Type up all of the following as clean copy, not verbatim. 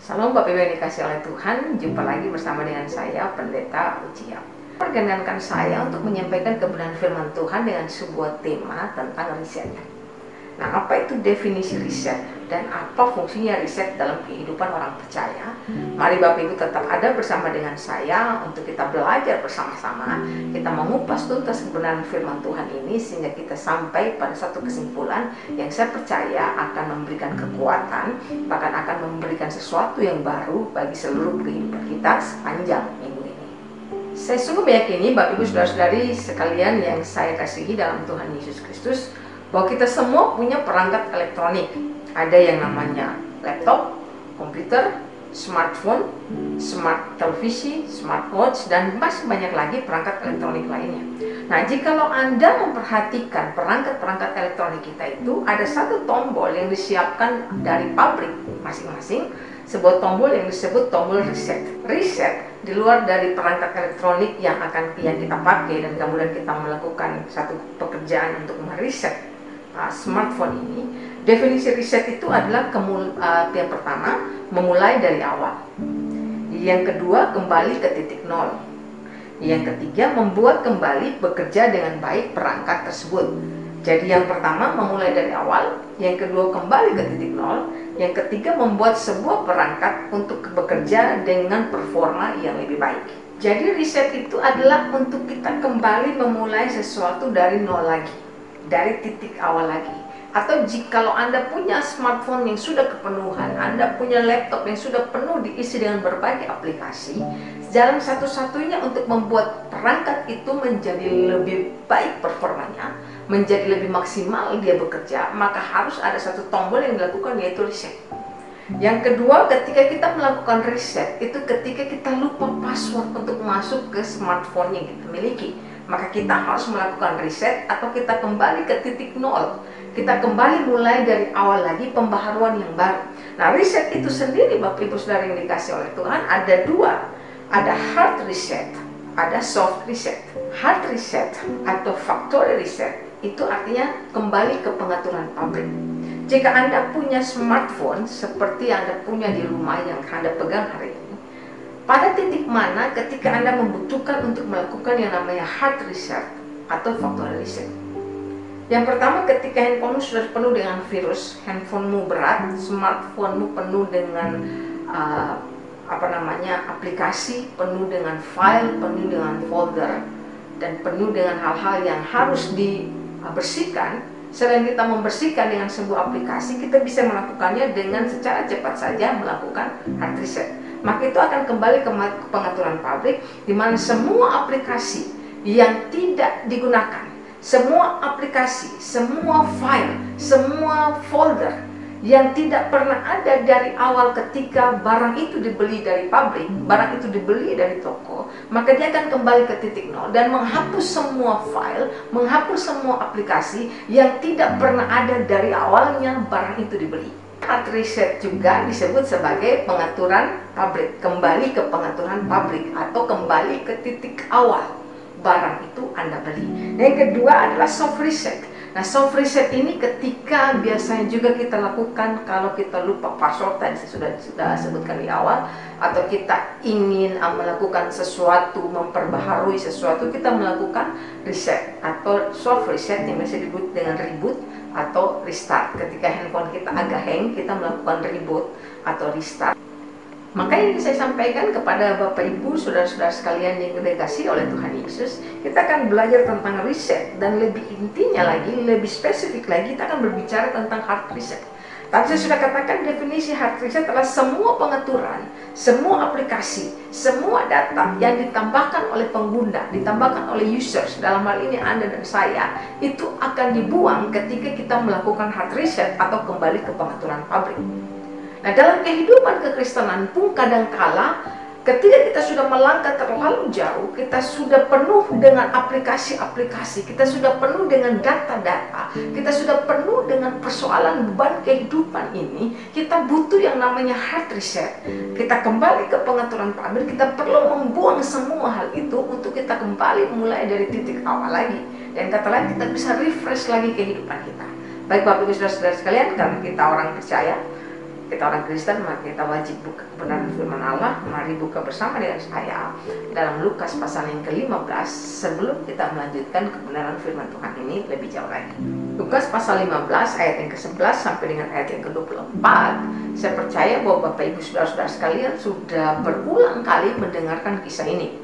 Salam Bapak Ibu yang dikasih oleh Tuhan. Jumpa lagi bersama dengan saya, Pendeta Uciap. Perkenankan saya untuk menyampaikan kebenaran firman Tuhan dengan sebuah tema tentang riset. Nah, apa itu definisi riset dan apa fungsinya riset dalam kehidupan orang percaya? Mari Bapak Ibu tetap ada bersama dengan saya untuk kita belajar bersama-sama. Kita mengupas tuntas kebenaran firman Tuhan ini sehingga kita sampai pada satu kesimpulan yang saya percaya akan memberikan kekuatan, bahkan akan memberikan sesuatu yang baru bagi seluruh kehidupan kita sepanjang minggu ini. Saya sungguh meyakini Bapak Ibu Saudara-saudari sekalian yang saya kasihi dalam Tuhan Yesus Kristus, bahwa kita semua punya perangkat elektronik. Ada yang namanya laptop, komputer, smartphone, smart televisi, smartwatch, dan masih banyak lagi perangkat elektronik lainnya. Nah, jikalau Anda memperhatikan perangkat-perangkat elektronik kita itu, ada satu tombol yang disiapkan dari pabrik masing-masing, sebuah tombol yang disebut tombol reset. Reset di luar dari perangkat elektronik yang kita pakai dan kemudian kita melakukan satu pekerjaan untuk mereset smartphone ini. Definisi riset itu adalah yang pertama, memulai dari awal. Yang kedua, kembali ke titik nol. Yang ketiga, membuat kembali bekerja dengan baik perangkat tersebut. Jadi yang pertama, memulai dari awal. Yang kedua, kembali ke titik nol. Yang ketiga, membuat sebuah perangkat untuk bekerja dengan performa yang lebih baik. Jadi riset itu adalah untuk kita kembali memulai sesuatu dari nol lagi, dari titik awal lagi. Atau jikalau Anda punya smartphone yang sudah kepenuhan, Anda punya laptop yang sudah penuh diisi dengan berbagai aplikasi, jalan satu-satunya untuk membuat perangkat itu menjadi lebih baik performanya, menjadi lebih maksimal dia bekerja, maka harus ada satu tombol yang dilakukan, yaitu reset. Yang kedua, ketika kita melakukan reset, itu ketika kita lupa password untuk masuk ke smartphone yang kita miliki, maka kita harus melakukan reset atau kita kembali ke titik nol. Kita kembali mulai dari awal lagi, pembaharuan yang baru. Nah, reset itu sendiri Bapak Ibu Saudara yang dikasih oleh Tuhan ada dua. Ada hard reset, ada soft reset. Hard reset atau factory reset itu artinya kembali ke pengaturan pabrik. Jika Anda punya smartphone seperti yang Anda punya di rumah yang Anda pegang hari ini, pada titik mana ketika Anda membutuhkan untuk melakukan yang namanya hard reset atau factory reset? Yang pertama, ketika handphonemu sudah penuh dengan virus, handphonemu berat, smartphonemu penuh dengan aplikasi, penuh dengan file, penuh dengan folder, dan penuh dengan hal-hal yang harus dibersihkan. Selain kita membersihkan dengan sebuah aplikasi, kita bisa melakukannya dengan secara cepat saja melakukan hard reset. Maka itu akan kembali ke pengaturan pabrik, di mana semua aplikasi yang tidak digunakan, semua aplikasi, semua file, semua folder yang tidak pernah ada dari awal ketika barang itu dibeli dari pabrik, barang itu dibeli dari toko, maka dia akan kembali ke titik nol dan menghapus semua file, menghapus semua aplikasi yang tidak pernah ada dari awalnya barang itu dibeli. Hard reset juga disebut sebagai pengaturan pabrik, kembali ke pengaturan pabrik atau kembali ke titik awal barang itu Anda beli. Yang kedua adalah soft reset. Nah, soft reset ini ketika biasanya juga kita lakukan kalau kita lupa password, tadi saya sudah sebutkan di awal, atau kita ingin melakukan sesuatu, memperbaharui sesuatu, kita melakukan reset atau soft reset yang biasa disebut dengan reboot atau restart. Ketika handphone kita agak hang, kita melakukan reboot atau restart. Maka ini saya sampaikan kepada Bapak Ibu, saudara-saudara sekalian yang dikasihi oleh Tuhan Yesus, kita akan belajar tentang reset, dan lebih intinya lagi, lebih spesifik lagi, kita akan berbicara tentang hard reset. Tadi saya sudah katakan definisi hard reset adalah semua pengaturan, semua aplikasi, semua data yang ditambahkan oleh pengguna, ditambahkan oleh users, dalam hal ini Anda dan saya, itu akan dibuang ketika kita melakukan hard reset atau kembali ke pengaturan pabrik. Nah, dalam kehidupan kekristenan pun kadangkala ketika kita sudah melangkah terlalu jauh, kita sudah penuh dengan aplikasi-aplikasi, kita sudah penuh dengan data-data, kita sudah penuh dengan persoalan beban kehidupan ini, kita butuh yang namanya hard reset. Kita kembali ke pengaturan pabrik, kita perlu membuang semua hal itu untuk kita kembali mulai dari titik awal lagi. Dan kata lain, kita bisa refresh lagi kehidupan kita. Baik Bapak Ibu Saudara-saudara sekalian, karena kita orang percaya, kita orang Kristen, maka kita wajib buka kebenaran firman Allah. Mari buka bersama dengan saya dalam Lukas pasal yang ke-15 sebelum kita melanjutkan kebenaran firman Tuhan ini lebih jauh lagi. Lukas pasal 15 ayat yang ke-11 sampai dengan ayat yang ke-24. Saya percaya bahwa Bapak Ibu Saudara-saudara sekalian sudah berulang kali mendengarkan kisah ini,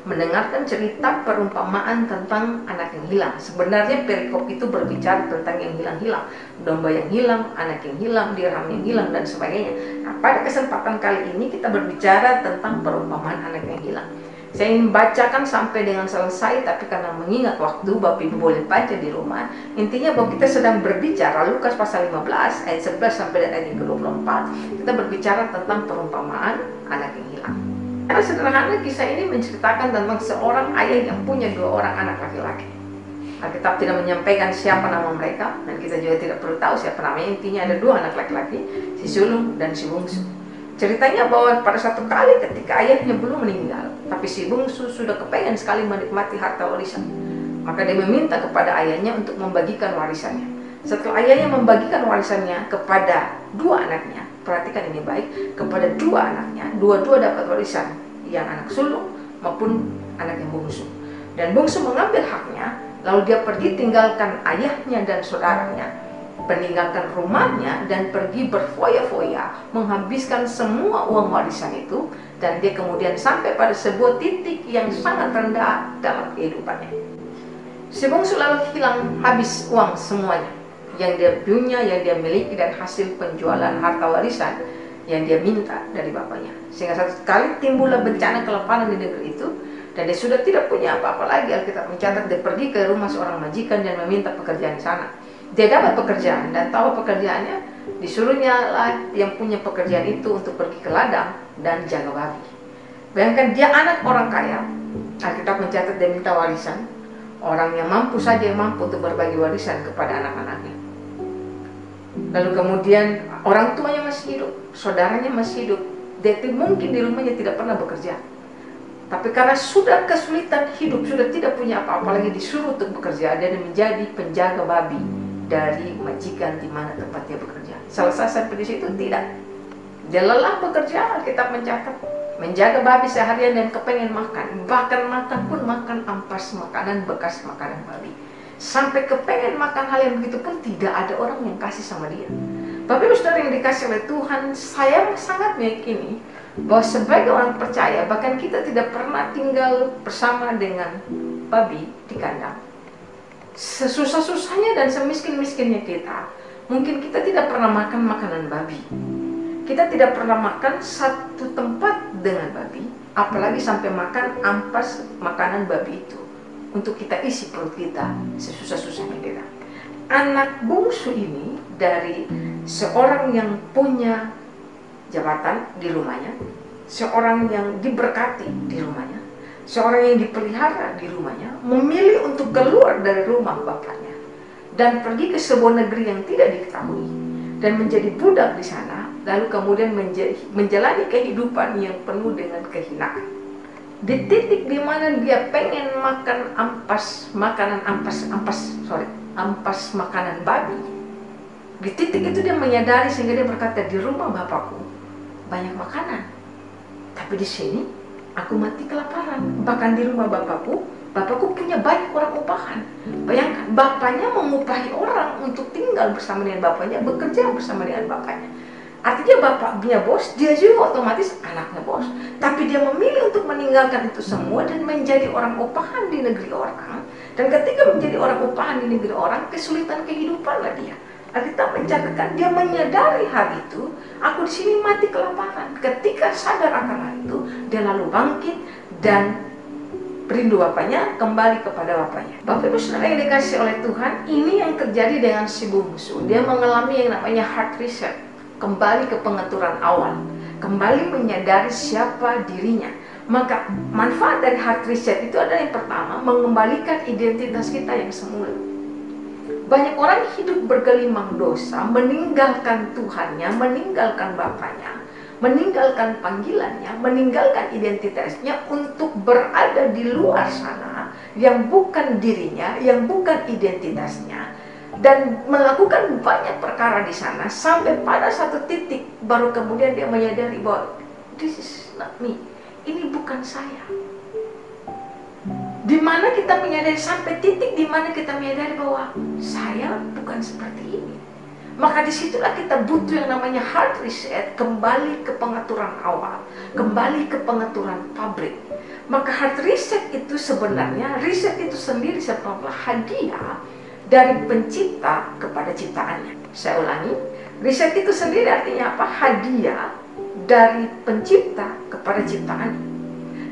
mendengarkan cerita perumpamaan tentang anak yang hilang. Sebenarnya perikop itu berbicara tentang yang hilang-hilang, domba yang hilang, anak yang hilang, dirham yang hilang, dan sebagainya. Nah, pada kesempatan kali ini kita berbicara tentang perumpamaan anak yang hilang. Saya ingin bacakan sampai dengan selesai, tapi karena mengingat waktu, Bapak Ibu boleh baca di rumah. Intinya bahwa kita sedang berbicara Lukas pasal 15 ayat 11 sampai dengan ayat ke-24. Kita berbicara tentang perumpamaan anak yang hilang. Karena sederhana, kisah ini menceritakan tentang seorang ayah yang punya 2 orang anak laki-laki. Alkitab tidak menyampaikan siapa nama mereka, dan kita juga tidak perlu tahu siapa namanya. Intinya ada 2 anak laki-laki, si sulung dan si bungsu. Ceritanya bahwa pada satu kali ketika ayahnya belum meninggal, tapi si bungsu sudah kepengen sekali menikmati harta warisan. Maka dia meminta kepada ayahnya untuk membagikan warisannya. Setelah ayahnya membagikan warisannya kepada 2 anaknya, perhatikan ini baik, kepada 2 anaknya, dua-dua dapat warisan, yang anak sulung maupun anak yang bungsu. Dan bungsu mengambil haknya, lalu dia pergi tinggalkan ayahnya dan saudaranya, meninggalkan rumahnya dan pergi berfoya-foya, menghabiskan semua uang warisan itu, dan dia kemudian sampai pada sebuah titik yang sangat rendah dalam kehidupannya. Si bungsu lalu hilang habis uang semuanya yang dia punya, yang dia miliki, dan hasil penjualan harta warisan yang dia minta dari bapaknya. Sehingga satu kali timbullah bencana kelaparan di negeri itu, dan dia sudah tidak punya apa-apa lagi. Alkitab mencatat dia pergi ke rumah seorang majikan dan meminta pekerjaan di sana. Dia dapat pekerjaan, dan tahu pekerjaannya, disuruhnya lah yang punya pekerjaan itu untuk pergi ke ladang dan jaga babi. Bayangkan, dia anak orang kaya. Alkitab mencatat dia minta warisan. Orang yang mampu saja yang mampu untuk berbagi warisan kepada anak-anaknya. Lalu kemudian orang tuanya masih hidup, saudaranya masih hidup. Dia mungkin di rumahnya tidak pernah bekerja, tapi karena sudah kesulitan hidup, sudah tidak punya apa-apa lagi, disuruh untuk bekerja dan menjadi penjaga babi dari majikan di mana tempat dia bekerja. Selesai sampai di situ? Tidak. Dia lelah bekerja, Alkitab mencatat, menjaga babi seharian dan kepengen makan. Bahkan makan pun makan ampas makanan bekas makanan babi. Sampai kepengen makan hal yang begitu pun tidak ada orang yang kasih sama dia. Bapak Ibu Saudara yang dikasih oleh Tuhan, saya sangat meyakini bahwa sebagai orang percaya, bahkan kita tidak pernah tinggal bersama dengan babi di kandang. Sesusah-susahnya dan semiskin-miskinnya kita, mungkin kita tidak pernah makan makanan babi. Kita tidak pernah makan satu tempat dengan babi, apalagi sampai makan ampas makanan babi itu untuk kita isi perut kita sesusah-susahnya kita. Anak bungsu ini dari seorang yang punya jabatan di rumahnya, seorang yang diberkati di rumahnya, seorang yang dipelihara di rumahnya, memilih untuk keluar dari rumah bapaknya dan pergi ke sebuah negeri yang tidak diketahui dan menjadi budak di sana, lalu kemudian menjalani kehidupan yang penuh dengan kehinaan. Di titik di mana dia pengen makan ampas makanan babi, di titik itu dia menyadari, sehingga dia berkata, di rumah bapakku banyak makanan, tapi di sini aku mati kelaparan. Bahkan di rumah bapakku punya banyak orang upahan. Bayangkan, bapaknya mengupahi orang untuk tinggal bersama dengan bapaknya, bekerja bersama dengan bapaknya. Artinya bapaknya bos, dia juga otomatis anaknya bos. Tapi dia memilih untuk meninggalkan itu semua dan menjadi orang upahan di negeri orang. Dan ketika menjadi orang upahan di negeri orang, kesulitan kehidupanlah dia. Alkitab mencatatkan dia menyadari hal itu. Aku di sini mati kelaparan. Ketika sadar akan hal itu, dia lalu bangkit dan rindu bapaknya, kembali kepada bapaknya. Bapak Ibu Saudara yang dikasih oleh Tuhan, ini yang terjadi dengan si bungsu. Dia mengalami yang namanya heart reset, kembali ke pengaturan awal, kembali menyadari siapa dirinya. Maka manfaat dari heart reset itu adalah yang pertama, mengembalikan identitas kita yang semula. Banyak orang hidup bergelimang dosa, meninggalkan Tuhannya, meninggalkan bapaknya, meninggalkan panggilannya, meninggalkan identitasnya untuk berada di luar sana, yang bukan dirinya, yang bukan identitasnya. dan melakukan banyak perkara di sana sampai pada satu titik baru kemudian dia menyadari bahwa this is not me, ini bukan saya. Di mana kita menyadari, sampai titik di mana kita menyadari bahwa saya bukan seperti ini. Maka disitulah kita butuh yang namanya heart reset, kembali ke pengaturan awal, kembali ke pengaturan pabrik. Maka heart reset itu sebenarnya, reset itu sendiri sebenarnya hadiah dari pencipta kepada ciptaannya. Saya ulangi, reset itu sendiri artinya apa? Hadiah dari pencipta kepada ciptaannya.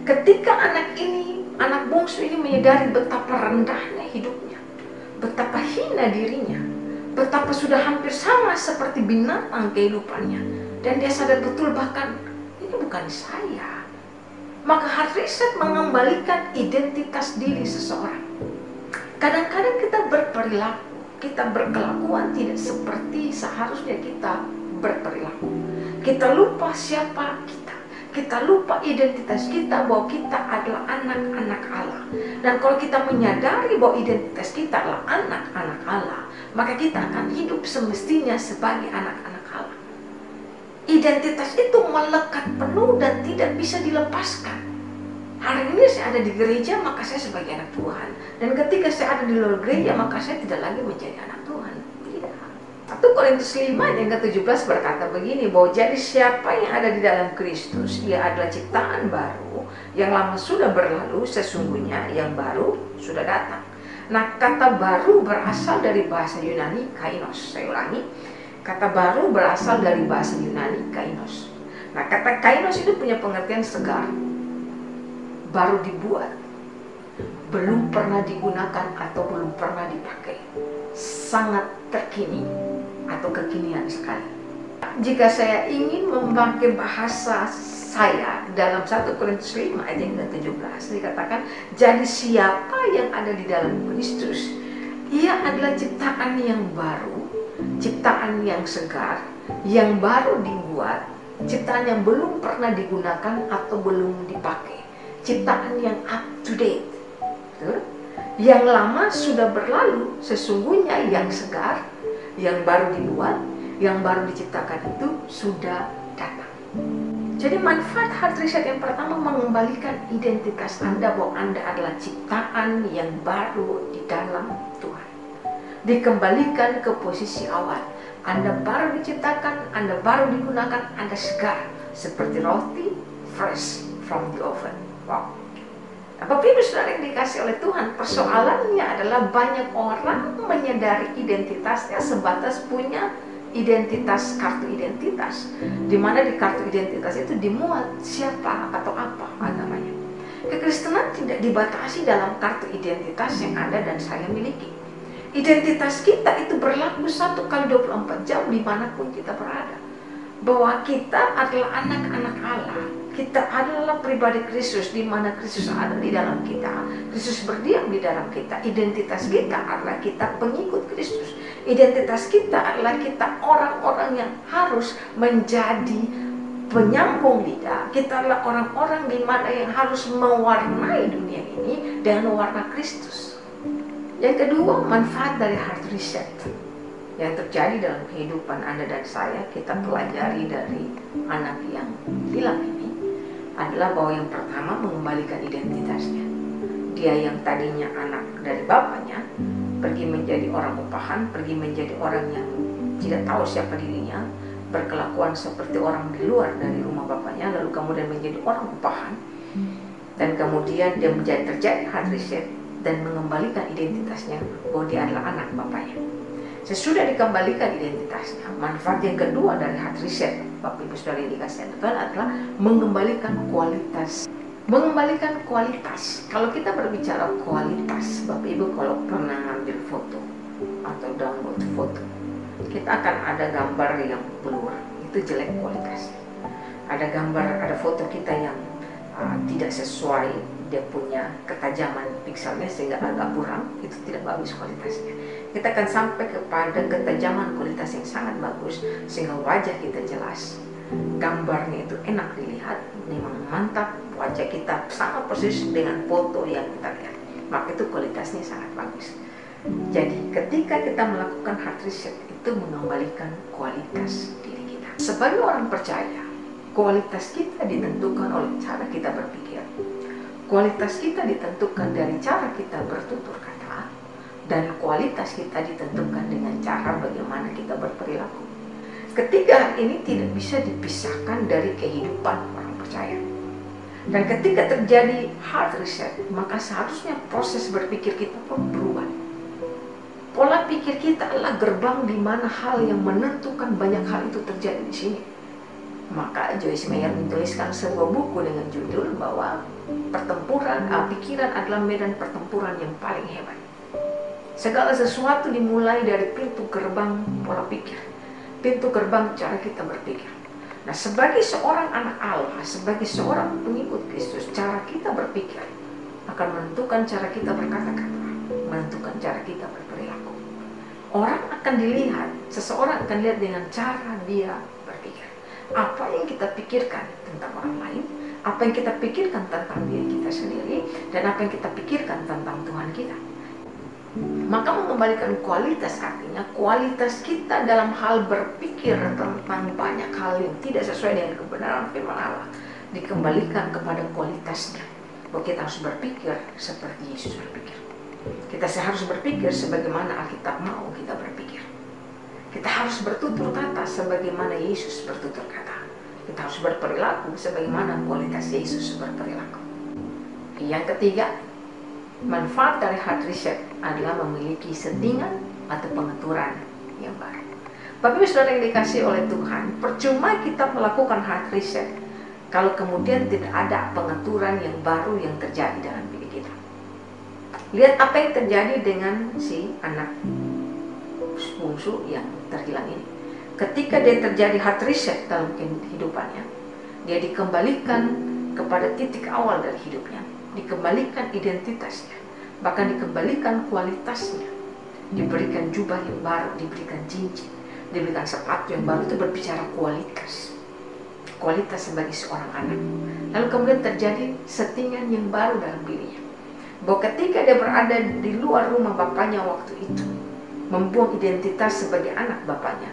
Ketika anak bungsu ini menyadari betapa rendahnya hidupnya, betapa hina dirinya, betapa sudah hampir sama seperti binatang kehidupannya, dan dia sadar betul bahkan ini bukan saya. Maka heart reset mengembalikan identitas diri seseorang. Kadang-kadang kita berperilaku, kita berkelakuan tidak seperti seharusnya kita berperilaku. Kita lupa siapa kita lupa identitas kita, bahwa kita adalah anak-anak Allah. Dan kalau kita menyadari bahwa identitas kita adalah anak-anak Allah, maka kita akan hidup semestinya sebagai anak-anak Allah. Identitas itu melekat penuh dan tidak bisa dilepaskan. Hari ini saya ada di gereja, maka saya sebagai anak Tuhan. Dan ketika saya ada di luar gereja, maka saya tidak lagi menjadi anak Tuhan. Tidak. 1 Korintus 5 yang ke-17 berkata begini, bahwa jadi siapa yang ada di dalam Kristus, ia adalah ciptaan baru, yang lama sudah berlalu, sesungguhnya yang baru sudah datang. Nah, kata baru berasal dari bahasa Yunani kainos. Saya ulangi, kata baru berasal dari bahasa Yunani kainos. Nah, kata kainos itu punya pengertian segar, baru dibuat, belum pernah digunakan atau belum pernah dipakai, sangat terkini atau kekinian sekali. Jika saya ingin memakai bahasa saya dalam 1 Korintus 5 ayat yang ke-17 dikatakan, jadi siapa yang ada di dalam Kristus, ia adalah ciptaan yang baru, ciptaan yang segar, yang baru dibuat, ciptaan yang belum pernah digunakan atau belum dipakai, ciptaan yang up to date. Yang lama sudah berlalu, sesungguhnya yang segar, yang baru dibuat, yang baru diciptakan itu sudah datang. Jadi manfaat heart reset yang pertama mengembalikan identitas Anda, bahwa Anda adalah ciptaan yang baru di dalam Tuhan. Dikembalikan ke posisi awal. Anda baru diciptakan, Anda baru digunakan, Anda segar seperti roti fresh from the oven. Wow. Bapak Ibu Saudara yang dikasih oleh Tuhan, persoalannya adalah banyak orang menyadari identitasnya sebatas punya identitas, kartu identitas, di mana di kartu identitas itu dimuat siapa atau apa agamanya. Kekristenan tidak dibatasi dalam kartu identitas yang Anda dan saya miliki. Identitas kita itu berlaku 1x24 jam dimanapun kita berada, bahwa kita adalah anak-anak Allah. Kita adalah pribadi Kristus, di mana Kristus ada di dalam kita, Kristus berdiam di dalam kita. Identitas kita adalah kita pengikut Kristus. Identitas kita adalah kita orang-orang yang harus menjadi penyambung lidah. Kita adalah orang-orang di mana yang harus mewarnai dunia ini dengan warna Kristus. Yang kedua, manfaat dari heart reset yang terjadi dalam kehidupan Anda dan saya, kita pelajari dari anak yang hilang ini, adalah bahwa yang pertama mengembalikan identitasnya. Dia yang tadinya anak dari bapaknya, pergi menjadi orang upahan, pergi menjadi orang yang tidak tahu siapa dirinya, berkelakuan seperti orang di luar dari rumah bapaknya, lalu kemudian menjadi orang upahan, dan kemudian dia terjadi heart reset dan mengembalikan identitasnya bahwa dia adalah anak bapaknya. Sesudah dikembalikan identitasnya, manfaat yang kedua dari heart reset, Bapak Ibu Saudara yang dikasihi Tuhan, adalah mengembalikan kualitas. Mengembalikan kualitas. Kalau kita berbicara kualitas, Bapak Ibu kalau pernah ngambil foto atau download foto, kita akan ada gambar yang blur, itu jelek kualitasnya. Ada gambar, ada foto kita yang tidak sesuai, dia punya ketajaman pikselnya sehingga agak kurang, itu tidak bagus kualitasnya. Kita akan sampai kepada ketajaman kualitas yang sangat bagus sehingga wajah kita jelas, gambarnya itu enak dilihat, memang mantap, wajah kita sama persis dengan foto yang kita lihat, maka itu kualitasnya sangat bagus. Jadi ketika kita melakukan heart reset, itu mengembalikan kualitas diri kita. Sebagai orang percaya, kualitas kita ditentukan oleh cara kita berpikir. Kualitas kita ditentukan dari cara kita bertutur kata, dan kualitas kita ditentukan dengan cara bagaimana kita berperilaku. Ketiga ini tidak bisa dipisahkan dari kehidupan orang percaya. Dan ketika terjadi heart reset, maka seharusnya proses berpikir kita pun berubah. Pola pikir kita adalah gerbang di mana hal yang menentukan banyak hal itu terjadi di sini. Maka Joyce Meyer menuliskan sebuah buku dengan judul bahwa pikiran adalah medan pertempuran yang paling hebat. Segala sesuatu dimulai dari pintu gerbang pola pikir, pintu gerbang cara kita berpikir. Nah, sebagai seorang anak Allah, sebagai seorang pengikut Kristus, cara kita berpikir akan menentukan cara kita berkata-kata, menentukan cara kita berperilaku. Orang akan dilihat, seseorang akan lihat dengan cara dia berpikir. Apa yang kita pikirkan tentang orang lain, apa yang kita pikirkan tentang diri kita sendiri, dan apa yang kita pikirkan tentang Tuhan kita. Maka mengembalikan kualitas artinya kualitas kita dalam hal berpikir tentang banyak hal yang tidak sesuai dengan kebenaran firman Allah dikembalikan kepada kualitasnya. Bahwa kita harus berpikir seperti Yesus berpikir. Kita harus berpikir sebagaimana Alkitab mau kita berpikir. Kita harus bertutur kata sebagaimana Yesus bertutur kata. Kita harus berperilaku sebagaimana kualitas Yesus berperilaku. Yang ketiga, manfaat dari heart reset adalah memiliki settingan atau pengaturan yang baru. Bapak Ibu Saudara yang dikasihi oleh Tuhan, percuma kita melakukan heart reset kalau kemudian tidak ada pengaturan yang baru yang terjadi dalam diri kita. Lihat apa yang terjadi dengan si anak bungsu yang terhilang ini. Ketika dia terjadi heart reset dalam kehidupannya, dia dikembalikan kepada titik awal dari hidupnya, dikembalikan identitasnya, bahkan dikembalikan kualitasnya, diberikan jubah yang baru, diberikan cincin, diberikan sepatu yang baru. Itu berbicara kualitas sebagai seorang anak. Lalu kemudian terjadi settingan yang baru dalam dirinya, bahwa ketika dia berada di luar rumah bapaknya waktu itu, membuang identitas sebagai anak bapaknya,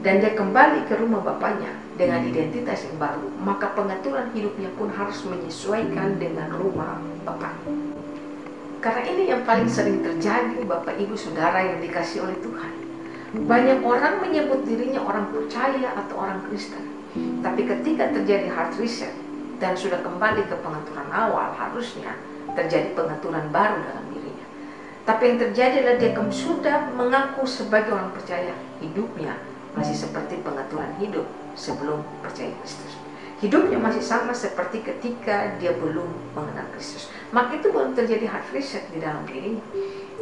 dan dia kembali ke rumah bapaknya dengan identitas yang baru, maka pengaturan hidupnya pun harus menyesuaikan dengan rumah bapaknya. Karena ini yang paling sering terjadi, Bapak Ibu Saudara yang dikasihi oleh Tuhan. Banyak orang menyebut dirinya orang percaya atau orang Kristen, tapi ketika terjadi heart reset dan sudah kembali ke pengaturan awal, harusnya terjadi pengaturan baru dalam dirinya. Tapi yang terjadi adalah dia sudah mengaku sebagai orang percaya, hidupnya masih seperti pengaturan hidup sebelum percaya Kristus. Hidupnya masih sama seperti ketika dia belum mengenal Kristus. Maka itu belum terjadi heart reset di dalam dirinya.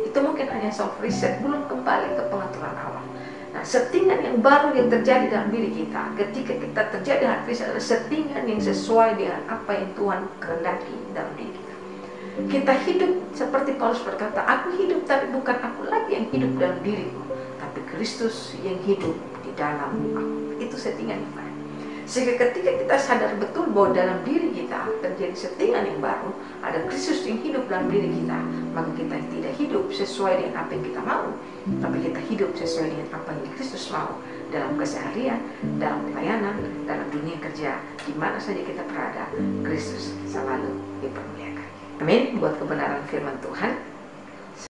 Itu mungkin hanya soft reset, belum kembali ke pengaturan awal. Nah, settingan yang baru yang terjadi dalam diri kita ketika kita terjadi heart reset adalah settingan yang sesuai dengan apa yang Tuhan kehendaki dalam diri kita. Kita hidup seperti Paulus berkata, aku hidup tapi bukan aku lagi yang hidup dalam diriku, tapi Kristus yang hidup di dalam aku. Itu settingan yang baru. Sehingga ketika kita sadar betul bahwa dalam diri kita terjadi settingan yang baru, ada Kristus yang hidup dalam diri kita, maka kita tidak hidup sesuai dengan apa yang kita mau, tapi kita hidup sesuai dengan apa yang Kristus mau dalam keseharian, dalam pelayanan, dalam dunia kerja, di mana saja kita berada, Kristus selalu dipermuliakan. Amin. Buat kebenaran firman Tuhan,